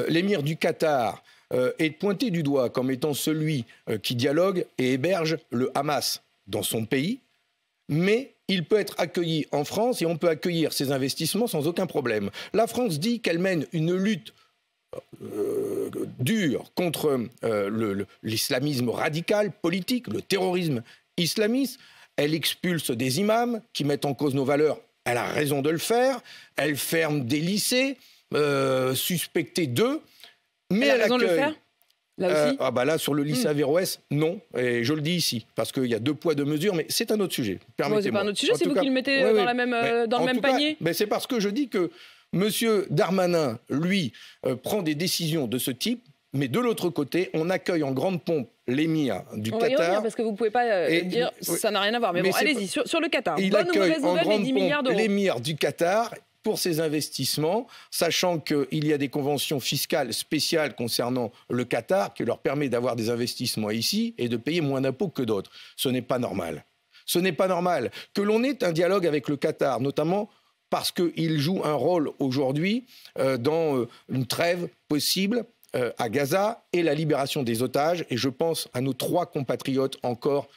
l'émir du Qatar est pointé du doigt comme étant celui qui dialogue et héberge le Hamas dans son pays, mais il peut être accueilli en France et on peut accueillir ses investissements sans aucun problème. La France dit qu'elle mène une lutte dure contre l'islamisme radical, politique, le terrorisme islamiste. Elle expulse des imams qui mettent en cause nos valeurs. Elle a raison de le faire. Elle ferme des lycées suspectés d'eux. Mais elle a raison de le faire là aussi là, sur le lycée Averroès, non. Et je le dis ici, parce qu'il y a 2 poids, 2 mesures, mais c'est un autre sujet. Permettez-moi. C'est pas un autre sujet, c'est vous qui le mettez dans le même panier. Mais c'est parce que je dis que M. Darmanin, lui, prend des décisions de ce type, mais de l'autre côté, on accueille en grande pompe l'émir du Qatar. On va y revenir parce que vous ne pouvez pas dire ça n'a rien à voir. Mais bon, allez-y, sur le Qatar. Bonne ou mauvaise nouvelle, les 10 milliards d'euros. L'émir du Qatar pour ses investissements, sachant qu'il y a des conventions fiscales spéciales concernant le Qatar qui leur permet d'avoir des investissements ici et de payer moins d'impôts que d'autres. Ce n'est pas normal. Ce n'est pas normal que l'on ait un dialogue avec le Qatar, notamment parce qu'il joue un rôle aujourd'hui dans une trêve possible à Gaza et la libération des otages. Et je pense à nos 3 compatriotes encore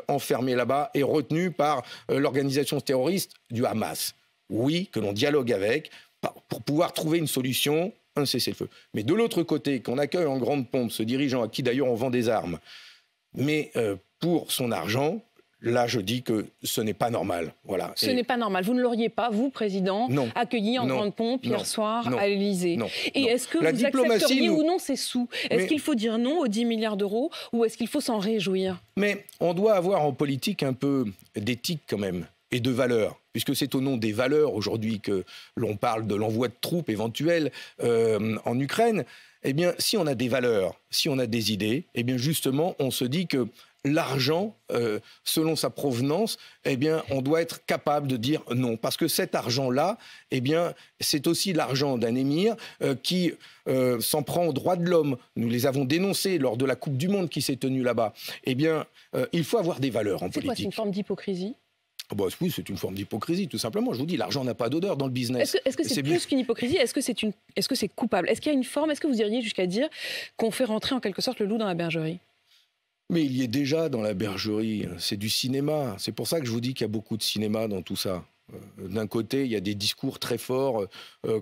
enfermés là-bas et retenus par l'organisation terroriste du Hamas. Oui, que l'on dialogue avec pour pouvoir trouver une solution, un cessez-le-feu. Mais de l'autre côté, qu'on accueille en grande pompe ce dirigeant à qui d'ailleurs on vend des armes, mais pour son argent, là je dis que ce n'est pas normal. Voilà. Ce n'est pas normal. Vous ne l'auriez pas, vous, Président, accueilli en grande pompe hier soir à l'Élysée. Et est-ce que vous accepteriez ou non ces sous? Est-ce qu'il faut dire non aux 10 milliards d'euros ou est-ce qu'il faut s'en réjouir? Mais on doit avoir en politique un peu d'éthique quand même et de valeurs. Puisque c'est au nom des valeurs aujourd'hui que l'on parle de l'envoi de troupes éventuelles en Ukraine, eh bien, si on a des valeurs, si on a des idées, eh bien, justement, on se dit que l'argent, selon sa provenance, eh bien, on doit être capable de dire non. Parce que cet argent-là, eh bien, c'est aussi l'argent d'un émir qui s'en prend aux droits de l'homme. Nous les avons dénoncés lors de la Coupe du Monde qui s'est tenue là-bas. Eh bien, il faut avoir des valeurs en politique. C'est quoi, c'est une forme d'hypocrisie ? Oui, c'est une forme d'hypocrisie, tout simplement. Je vous dis, l'argent n'a pas d'odeur dans le business. Est-ce que c'est plus qu'une hypocrisie? Est-ce que c'est coupable? Est-ce qu'il y a une forme? Est-ce que vous iriez jusqu'à dire qu'on fait rentrer en quelque sorte le loup dans la bergerie? Mais il y est déjà dans la bergerie. C'est du cinéma. C'est pour ça que je vous dis qu'il y a beaucoup de cinéma dans tout ça. D'un côté, il y a des discours très forts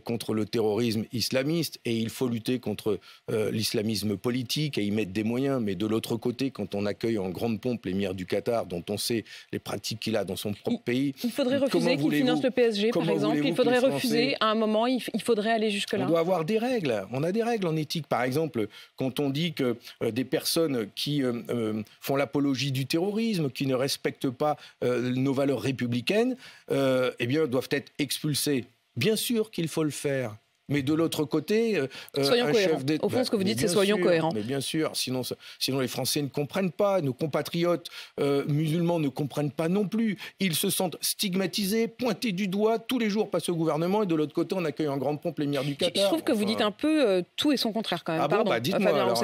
contre le terrorisme islamiste et il faut lutter contre l'islamisme politique et y mettre des moyens. Mais de l'autre côté, quand on accueille en grande pompe l'émir du Qatar, dont on sait les pratiques qu'il a dans son propre pays... Il faudrait refuser qu'il finance le PSG, par exemple. Il faudrait refuser à un moment, il faudrait aller jusque-là. On doit avoir des règles. On a des règles en éthique. Par exemple, quand on dit que des personnes qui font l'apologie du terrorisme, qui ne respectent pas nos valeurs républicaines... eh bien, doivent être expulsés. Bien sûr qu'il faut le faire. Mais de l'autre côté, soyons cohérents. Au fond, ce que vous dites, c'est soyons cohérents. Mais bien sûr, sinon les Français ne comprennent pas, nos compatriotes musulmans ne comprennent pas non plus. Ils se sentent stigmatisés, pointés du doigt tous les jours par ce gouvernement, et de l'autre côté, on accueille en grande pompe l'émir du Qatar. Je trouve que vous dites un peu tout et son contraire quand même. Ah bon, pardon, dites-moi,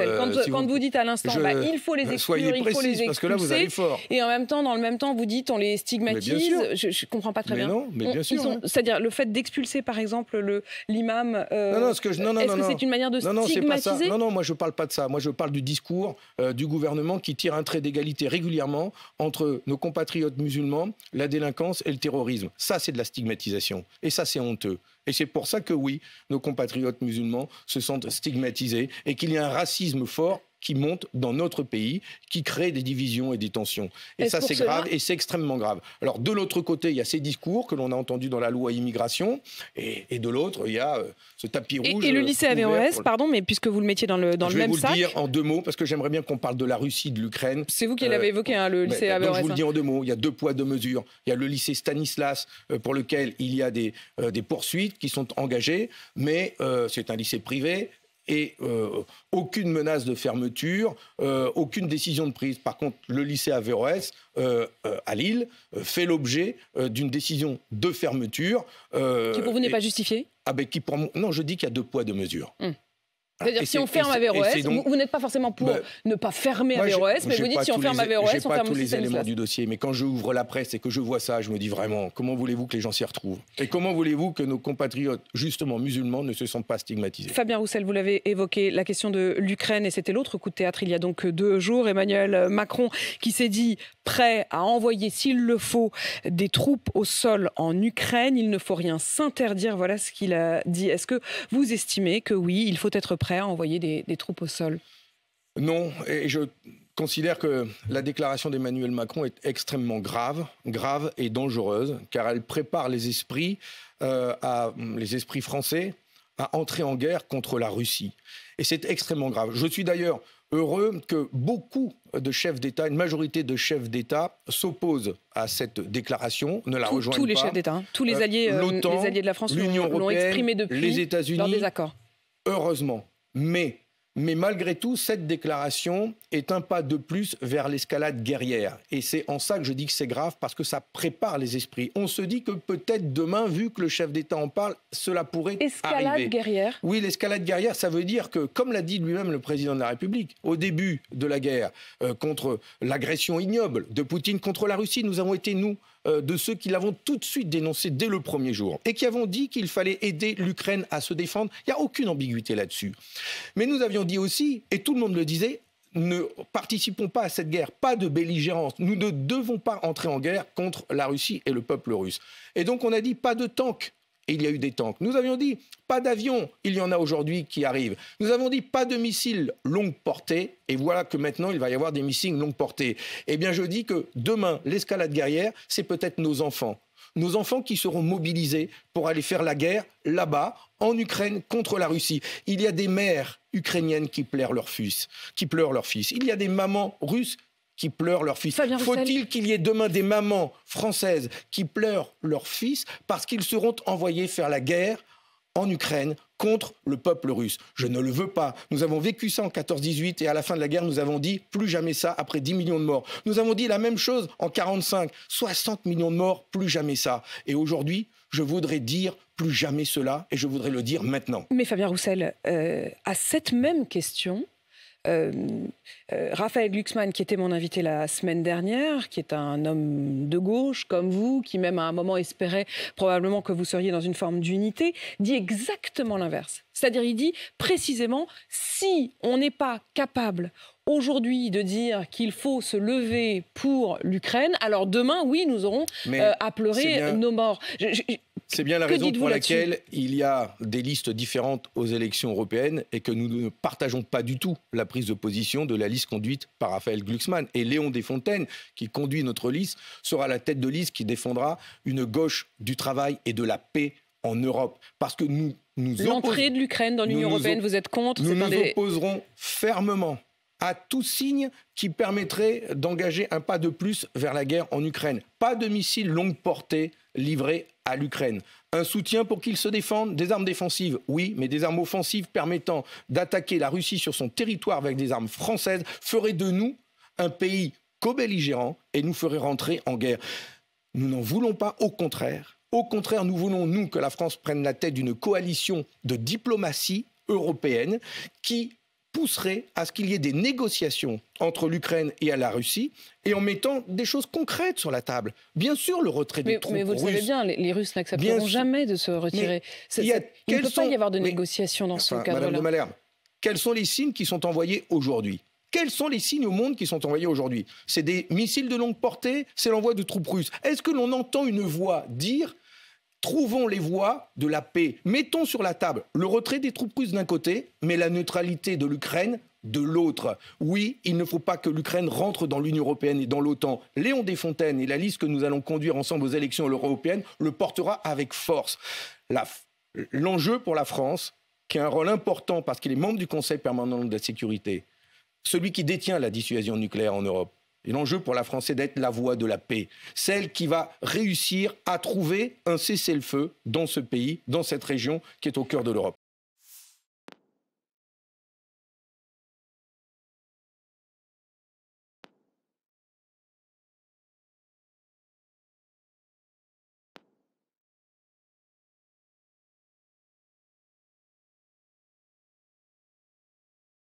quand vous dites à l'instant, il faut les exclure, il faut les expulser, parce que là, vous allez fort. Et en même temps, dans le même temps, vous dites on les stigmatise. Je ne comprends pas très bien. Non, mais bien sûr. C'est-à-dire le fait d'expulser, par exemple, l'imam. Est-ce que c'est une manière de stigmatiser? Non, moi je ne parle pas de ça. Moi je parle du discours du gouvernement qui tire un trait d'égalité régulièrement entre nos compatriotes musulmans, la délinquance et le terrorisme. Ça, c'est de la stigmatisation. Et ça, c'est honteux. Et c'est pour ça que oui, nos compatriotes musulmans se sentent stigmatisés et qu'il y a un racisme fort qui monte dans notre pays, qui crée des divisions et des tensions. Et ça, c'est grave et c'est extrêmement grave. Alors, de l'autre côté, il y a ces discours que l'on a entendus dans la loi immigration, et de l'autre, il y a ce tapis rouge. Et le lycée Averroès, pardon, mais puisque vous le mettiez dans le même sac... Je vais vous le dire en 2 mots, parce que j'aimerais bien qu'on parle de la Russie, de l'Ukraine. C'est vous qui l'avez évoqué, le lycée Averroès. Je vous le dis en 2 mots, il y a 2 poids, 2 mesures. Il y a le lycée Stanislas, pour lequel il y a des poursuites qui sont engagées, mais c'est un lycée privé, et aucune menace de fermeture, aucune décision de prise. Par contre, le lycée Averroès, à Lille, fait l'objet d'une décision de fermeture. Qui pour vous n'est pas justifiée? Non, je dis qu'il y a 2 poids, 2 mesures. C'est-à-dire si on ferme Averroès, vous n'êtes pas forcément pour ne pas fermer Averroès, mais vous dites si on ferme Averroès, on ferme aussi Stanislas. Je n'ai pas tous les éléments du dossier, mais quand j'ouvre la presse et que je vois ça, je me dis vraiment, comment voulez-vous que les gens s'y retrouvent? Et comment voulez-vous que nos compatriotes, justement musulmans, ne se sentent pas stigmatisés? Fabien Roussel, vous l'avez évoqué, la question de l'Ukraine, et c'était l'autre coup de théâtre il y a donc 2 jours. Emmanuel Macron qui s'est dit prêt à envoyer, s'il le faut, des troupes au sol en Ukraine. Il ne faut rien s'interdire, voilà ce qu'il a dit. Est-ce que vous estimez que oui, il faut être prêt à envoyer des troupes au sol? Non, et je considère que la déclaration d'Emmanuel Macron est extrêmement grave et dangereuse, car elle prépare les esprits français à entrer en guerre contre la Russie. Et c'est extrêmement grave. Je suis d'ailleurs heureux que beaucoup de chefs d'État, une majorité de chefs d'État s'opposent à cette déclaration, ne la rejoignent pas. Tous les chefs d'État, tous les alliés, les alliés de la France l'ont exprimé depuis les États-Unis, leur désaccord. Heureusement. Mais malgré tout, cette déclaration est un pas de plus vers l'escalade guerrière. Et c'est en ça que je dis que c'est grave, parce que ça prépare les esprits. On se dit que peut-être demain, vu que le chef d'État en parle, cela pourrait arriver. Escalade guerrière? Oui, l'escalade guerrière, ça veut dire que, comme l'a dit lui-même le président de la République, au début de la guerre contre l'agression ignoble de Poutine contre la Russie, nous avons été, nous, de ceux qui l'avons tout de suite dénoncé dès le premier jour et qui avons dit qu'il fallait aider l'Ukraine à se défendre. Il n'y a aucune ambiguïté là-dessus. Mais nous avions dit aussi, et tout le monde le disait, ne participons pas à cette guerre, pas de belligérance. Nous ne devons pas entrer en guerre contre la Russie et le peuple russe. Et donc on a dit pas de tanks. Et il y a eu des tanks. Nous avions dit pas d'avions, il y en a aujourd'hui qui arrivent. Nous avons dit pas de missiles longue portée, et voilà que maintenant il va y avoir des missiles longue portée. Eh bien je dis que demain, l'escalade guerrière, c'est peut-être nos enfants. Nos enfants qui seront mobilisés pour aller faire la guerre là-bas, en Ukraine, contre la Russie. Il y a des mères ukrainiennes qui pleurent leur fils. Il y a des mamans russes qui pleurent leur fils. Faut-il qu'il y ait demain des mamans françaises qui pleurent leur fils parce qu'ils seront envoyés faire la guerre en Ukraine contre le peuple russe? Je ne le veux pas. Nous avons vécu ça en 14-18 et à la fin de la guerre, nous avons dit plus jamais ça après 10 millions de morts. Nous avons dit la même chose en 45, 60 millions de morts, plus jamais ça. Et aujourd'hui, je voudrais dire plus jamais cela et je voudrais le dire maintenant. Mais Fabien Roussel, à cette même question, Raphaël Glucksmann, qui était mon invité la semaine dernière, qui est un homme de gauche comme vous, qui même à un moment espérait probablement que vous seriez dans une forme d'unité, dit exactement l'inverse. C'est-à-dire, il dit précisément, si on n'est pas capable aujourd'hui de dire qu'il faut se lever pour l'Ukraine, alors demain, oui, nous aurons à pleurer nos morts. C'est bien la raison pour laquelle il y a des listes différentes aux élections européennes et que nous ne partageons pas du tout la prise de position de la liste conduite par Raphaël Glucksmann. Et Léon Desfontaines, qui conduit notre liste, sera la tête de liste qui défendra une gauche du travail et de la paix en Europe. Parce que l'entrée de l'Ukraine dans l'Union européenne, vous êtes contre? Nous nous opposerons fermement à tout signe qui permettrait d'engager un pas de plus vers la guerre en Ukraine. Pas de missiles longue portée livrés à l'Ukraine. Un soutien pour qu'ils se défendent, des armes défensives, oui, mais des armes offensives permettant d'attaquer la Russie sur son territoire avec des armes françaises ferait de nous un pays co-belligérant et nous ferait rentrer en guerre. Nous n'en voulons pas, au contraire. Au contraire, nous voulons, nous, que la France prenne la tête d'une coalition de diplomatie européenne qui pousserait à ce qu'il y ait des négociations entre l'Ukraine et la Russie et en mettant des choses concrètes sur la table. Bien sûr, le retrait des troupes russes. Mais vous le savez bien, les Russes n'accepteront jamais de se retirer. Il ne peut pas y avoir de négociations dans ce cadre-là. Madame de Malherbe, quels sont les signes qui sont envoyés aujourd'hui ? Quels sont les signes au monde qui sont envoyés aujourd'hui ? C'est des missiles de longue portée, c'est l'envoi de troupes russes. Est-ce que l'on entend une voix dire « Trouvons les voies de la paix, mettons sur la table le retrait des troupes russes d'un côté, mais la neutralité de l'Ukraine de l'autre. Oui, il ne faut pas que l'Ukraine rentre dans l'Union européenne et dans l'OTAN. Léon Desfontaines et la liste que nous allons conduire ensemble aux élections européennes le portera avec force. L'enjeu pour la France, qui a un rôle important parce qu'il est membre du Conseil permanent de la sécurité, celui qui détient la dissuasion nucléaire en Europe, et l'enjeu pour la France, c'est d'être la voie de la paix, celle qui va réussir à trouver un cessez-le-feu dans ce pays, dans cette région qui est au cœur de l'Europe.